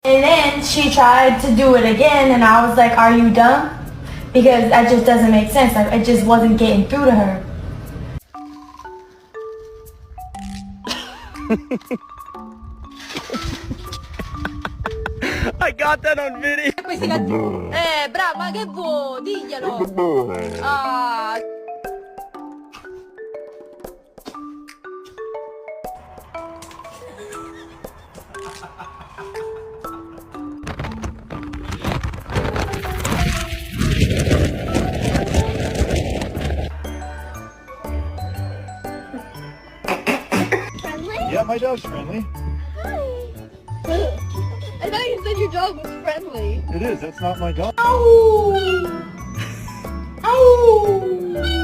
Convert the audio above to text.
And then she tried to do it again, and I was like, are you dumb? Because that just doesn't make sense. Like, it just wasn't getting through to her. I got that on video. Bravo, ma che vuoi? Diglielo. Ah. Yeah, my dog's friendly. I thought you said your dog was friendly. It is. That's not my dog. Ow! Ow!